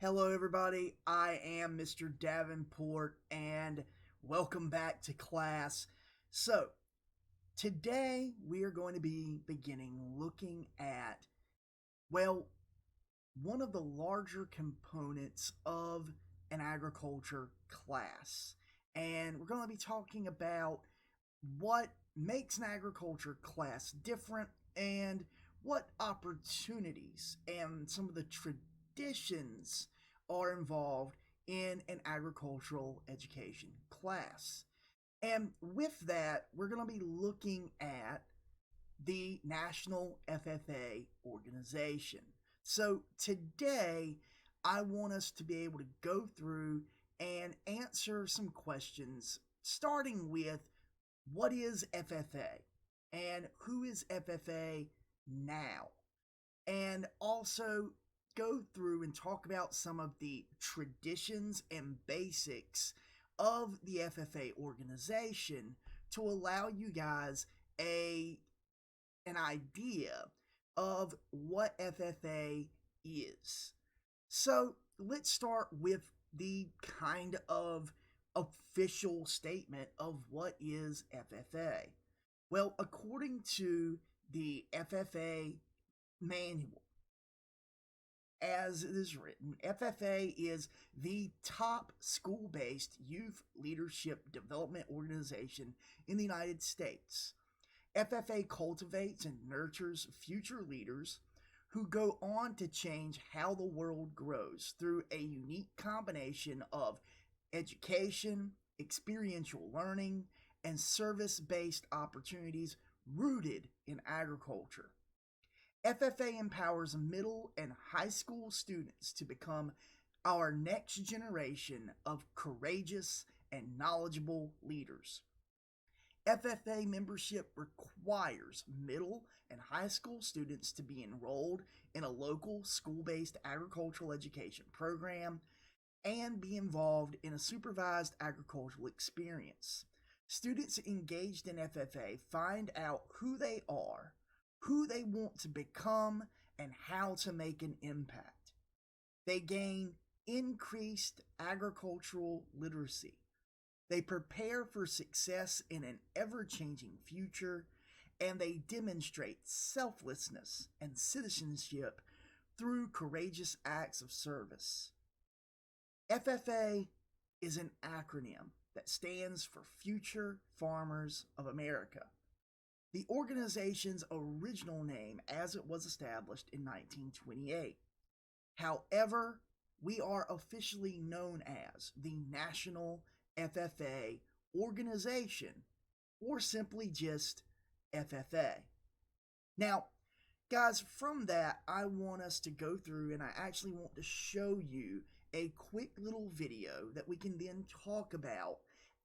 Hello everybody, I am Mr. Davenport and welcome back to class. So, today we are going to be beginning looking at, one of the larger components of an agriculture class. And we're going to be talking about what makes an agriculture class different and what opportunities and some of the traditions are involved in an agricultural education class. And with that, we're going to be looking at the National FFA organization. So today, I want us to be able to go through and answer some questions, starting with what is FFA and who is FFA now? And also go through and talk about some of the traditions and basics of the FFA organization to allow you guys an idea of what FFA is. So let's start with the kind of official statement of what is FFA. Well, according to the FFA manual, as it is written, FFA is the top school-based youth leadership development organization in the United States. FFA cultivates and nurtures future leaders who go on to change how the world grows through a unique combination of education, experiential learning, and service-based opportunities rooted in agriculture. FFA empowers middle and high school students to become our next generation of courageous and knowledgeable leaders. FFA membership requires middle and high school students to be enrolled in a local school-based agricultural education program and be involved in a supervised agricultural experience. Students engaged in FFA find out who they are, who they want to become, and how to make an impact. They gain increased agricultural literacy. They prepare for success in an ever-changing future, and they demonstrate selflessness and citizenship through courageous acts of service. FFA is an acronym that stands for Future Farmers of America. The organization's original name as it was established in 1928. However, we are officially known as the National FFA Organization, or simply just FFA. Now, guys, from that, I want us to go through and I actually want to show you a quick little video that we can then talk about,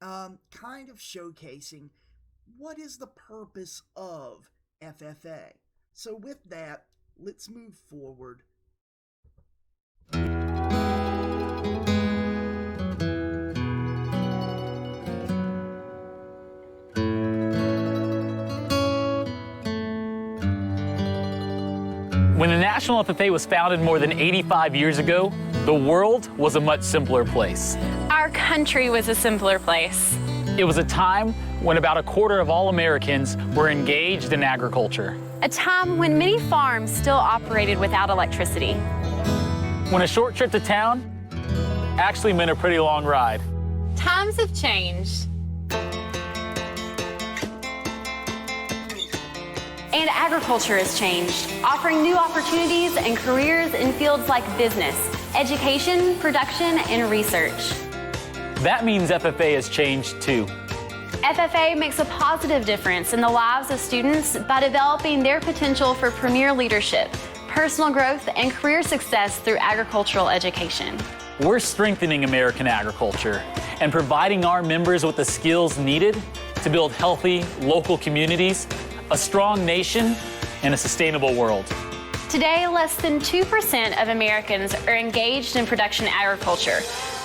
kind of showcasing what is the purpose of FFA? So with that, let's move forward. When the National FFA was founded more than 85 years ago, the world was a much simpler place. Our country was a simpler place. It was a time when about a quarter of all Americans were engaged in agriculture. A time when many farms still operated without electricity. When a short trip to town actually meant a pretty long ride. Times have changed. And agriculture has changed, offering new opportunities and careers in fields like business, education, production, and research. That means FFA has changed too. FFA makes a positive difference in the lives of students by developing their potential for premier leadership, personal growth, and career success through agricultural education. We're strengthening American agriculture and providing our members with the skills needed to build healthy local communities, a strong nation, and a sustainable world. Today, less than 2% of Americans are engaged in production agriculture,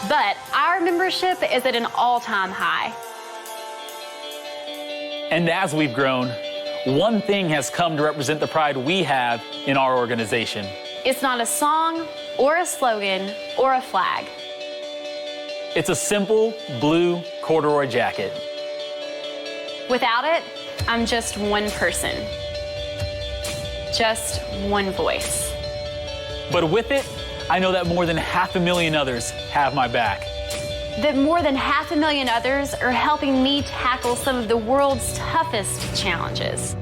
but our membership is at an all-time high. And as we've grown, one thing has come to represent the pride we have in our organization. It's not a song or a slogan or a flag. It's a simple blue corduroy jacket. Without it, I'm just one person. Just one voice. But with it, I know that more than 500,000 others have my back. That more than 500,000 others are helping me tackle some of the world's toughest challenges.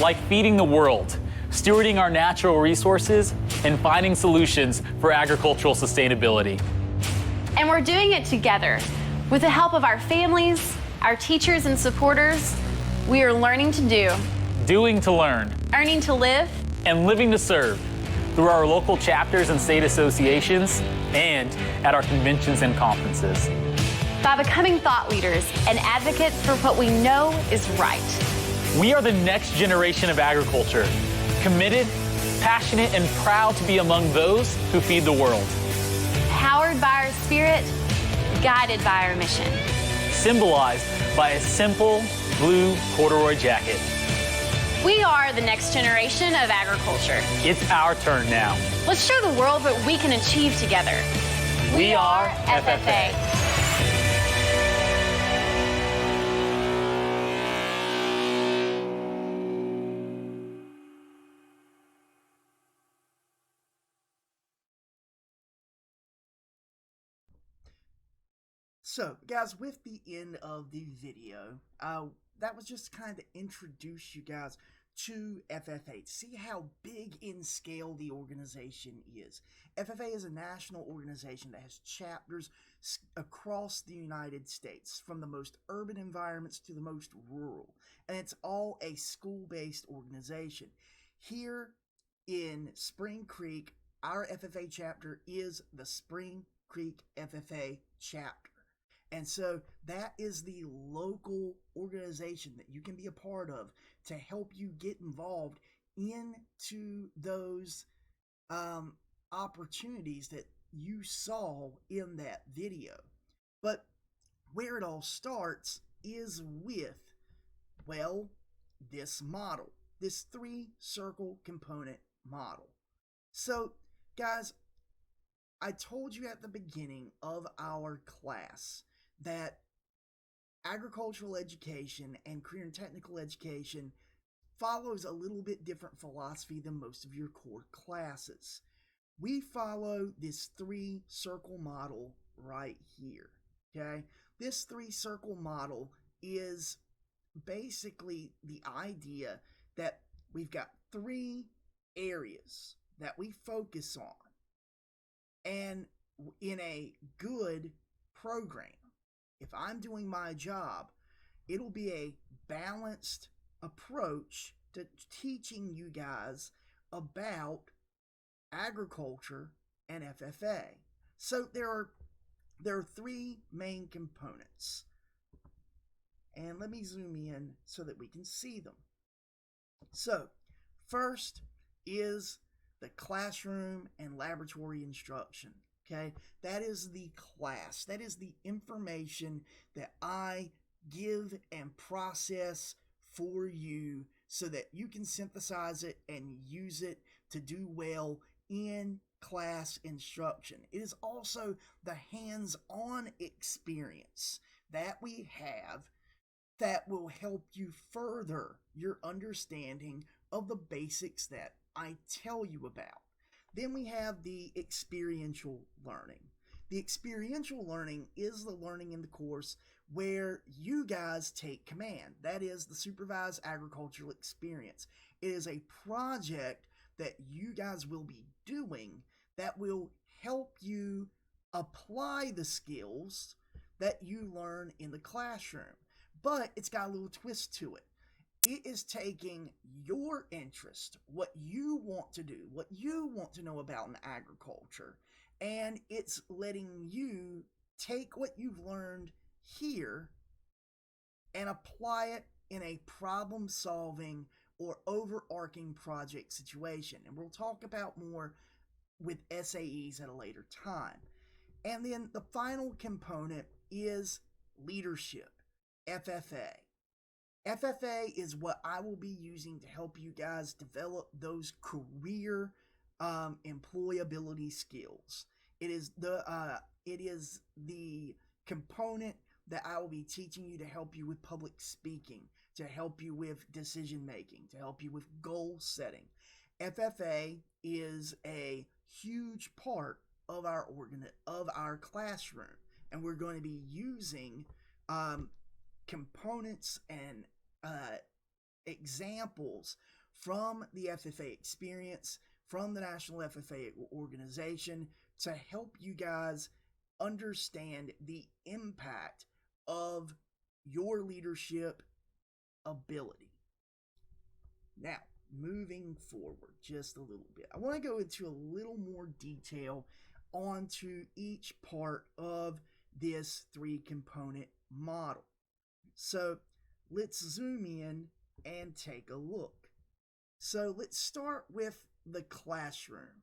Like feeding the world, stewarding our natural resources, and finding solutions for agricultural sustainability. And we're doing it together. With the help of our families, our teachers and supporters, we are learning to do, Doing to learn, earning to live, and living to serve through our local chapters and state associations and at our conventions and conferences. by becoming thought leaders and advocates for what we know is right. We are the next generation of agriculture, committed, passionate, and proud to be among those who feed the world. Powered by our spirit, guided by our mission. Symbolized by a simple blue corduroy jacket. We are the next generation of agriculture. It's our turn now. Let's show the world what we can achieve together. We are FFA. So, guys, with the end of the video, that was just kind of to introduce you guys to FFA, to see how big in scale the organization is. FFA is a national organization that has chapters across the United States, from the most urban environments to the most rural, and it's all a school-based organization. Here in Spring Creek, our FFA chapter is the Spring Creek FFA chapter. And so that is the local organization that you can be a part of to help you get involved into those opportunities that you saw in that video. But where it all starts is with, well, this model, this 3-circle component model. So, guys, I told you at the beginning of our class that agricultural education and career and technical education follows a little bit different philosophy than most of your core classes. We follow this 3-circle model right here, okay? This 3-circle model is basically the idea that we've got 3 areas that we focus on. And in a good program, if I'm doing my job, it'll be a balanced approach to teaching you guys about agriculture and FFA. So there are 3 main components. And let me zoom in so that we can see them. So, first is the classroom and laboratory instruction. Okay, that is the class. That is the information that I give and process for you so that you can synthesize it and use it to do well in class instruction. It is also the hands-on experience that we have that will help you further your understanding of the basics that I tell you about. Then we have the experiential learning. The experiential learning is the learning in the course where you guys take command. That is the supervised agricultural experience. It is a project that you guys will be doing that will help you apply the skills that you learn in the classroom. But it's got a little twist to it. It is taking your interest, what you want to do, what you want to know about in agriculture, and it's letting you take what you've learned here and apply it in a problem-solving or overarching project situation. And we'll talk about more with SAEs at a later time. And then the final component is leadership, FFA. FFA is what I will be using to help you guys develop those career employability skills. It is the component that I will be teaching you to help you with public speaking, to help you with decision making, to help you with goal setting. FFA is a huge part of our classroom, and we're going to be using components and examples from the FFA experience, from the National FFA organization, to help you guys understand the impact of your leadership ability. Now, moving forward just a little bit, I want to go into a little more detail onto each part of this 3-component model. So let's zoom in and take a look. So let's start with the classroom.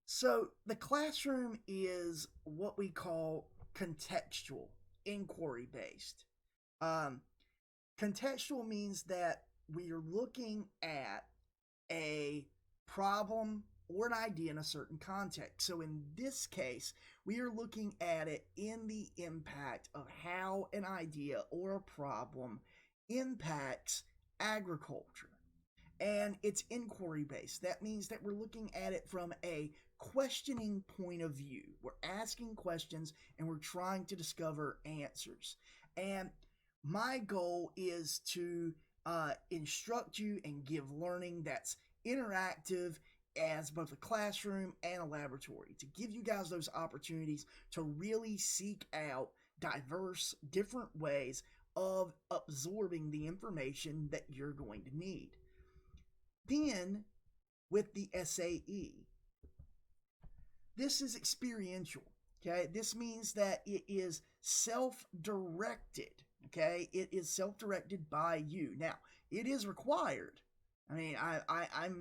So the classroom is what we call contextual, inquiry-based. Contextual means that we are looking at a problem or an idea in a certain context. So in this case, we are looking at it in the impact of how an idea or a problem impacts agriculture. And it's inquiry-based. That means that we're looking at it from a questioning point of view. We're asking questions and we're trying to discover answers. And my goal is to instruct you and give learning that's interactive as both a classroom and a laboratory, to give you guys those opportunities to really seek out diverse, different ways of absorbing the information that you're going to need. Then, with the SAE, this is experiential, okay? This means that it is self-directed, okay? It is self-directed by you. Now, it is required. I mean,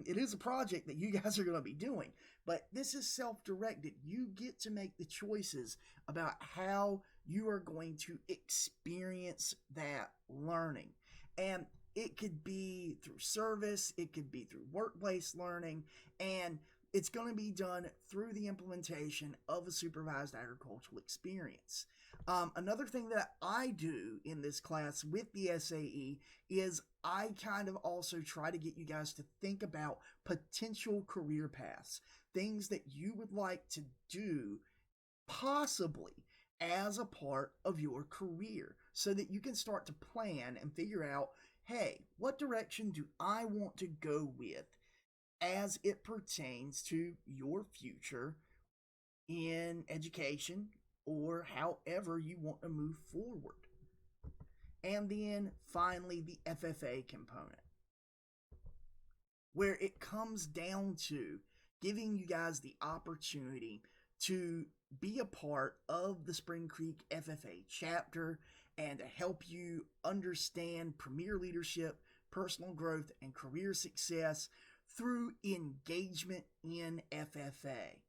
it is a project that you guys are going to be doing, but this is self-directed. You get to make the choices about how you are going to experience that learning. And it could be through service, it could be through workplace learning, and it's going to be done through the implementation of a supervised agricultural experience. Another thing that I do in this class with the SAE is I kind of also try to get you guys to think about potential career paths, things that you would like to do possibly as a part of your career, so that you can start to plan and figure out, hey, what direction do I want to go with as it pertains to your future in education or however you want to move forward. And then finally, the FFA component, where it comes down to giving you guys the opportunity to be a part of the Spring Creek FFA chapter and to help you understand premier leadership, personal growth, and career success through engagement in FFA,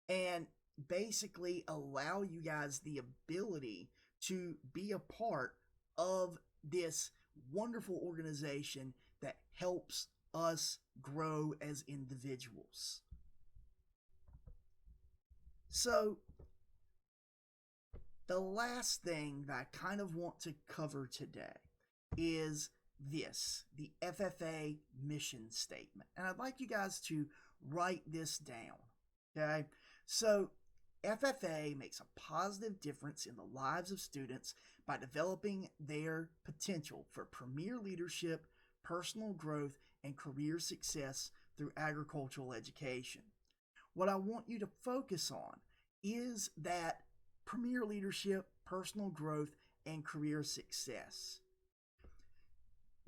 and basically allow you guys the ability to be a part of this wonderful organization that helps us grow as individuals. So, the last thing that I kind of want to cover today is this, the FFA mission statement. And I'd like you guys to write this down, okay? So, FFA makes a positive difference in the lives of students by developing their potential for premier leadership, personal growth, and career success through agricultural education. What I want you to focus on is that premier leadership, personal growth, and career success.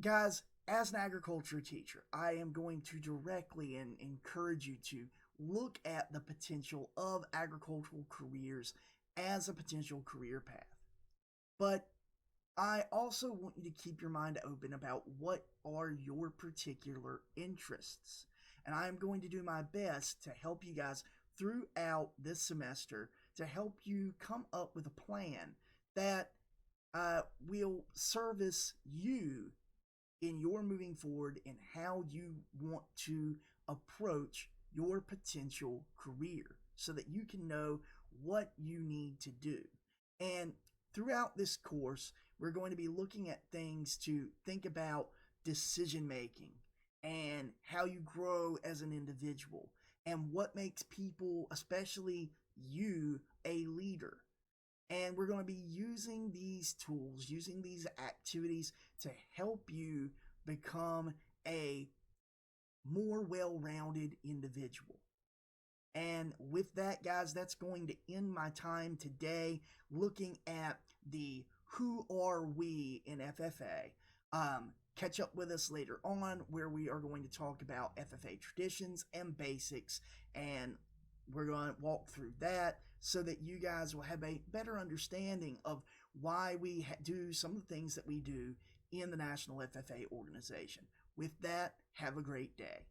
Guys, as an agriculture teacher, I am going to directly and encourage you to look at the potential of agricultural careers as a potential career path. But I also want you to keep your mind open about what are your particular interests. And I am going to do my best to help you guys throughout this semester to help you come up with a plan that will service you in your moving forward and how you want to approach your potential career so that you can know what you need to do. And throughout this course, we're going to be looking at things to think about decision making and how you grow as an individual and what makes people, especially you, a leader. And we're going to be using these tools, using these activities to help you become a more well-rounded individual. And with that, guys, that's going to end my time today looking at the who are we in FFA. Catch up with us later on where we are going to talk about FFA traditions and basics, and we're going to walk through that so that you guys will have a better understanding of why we do some of the things that we do in the National FFA organization. With that, have a great day.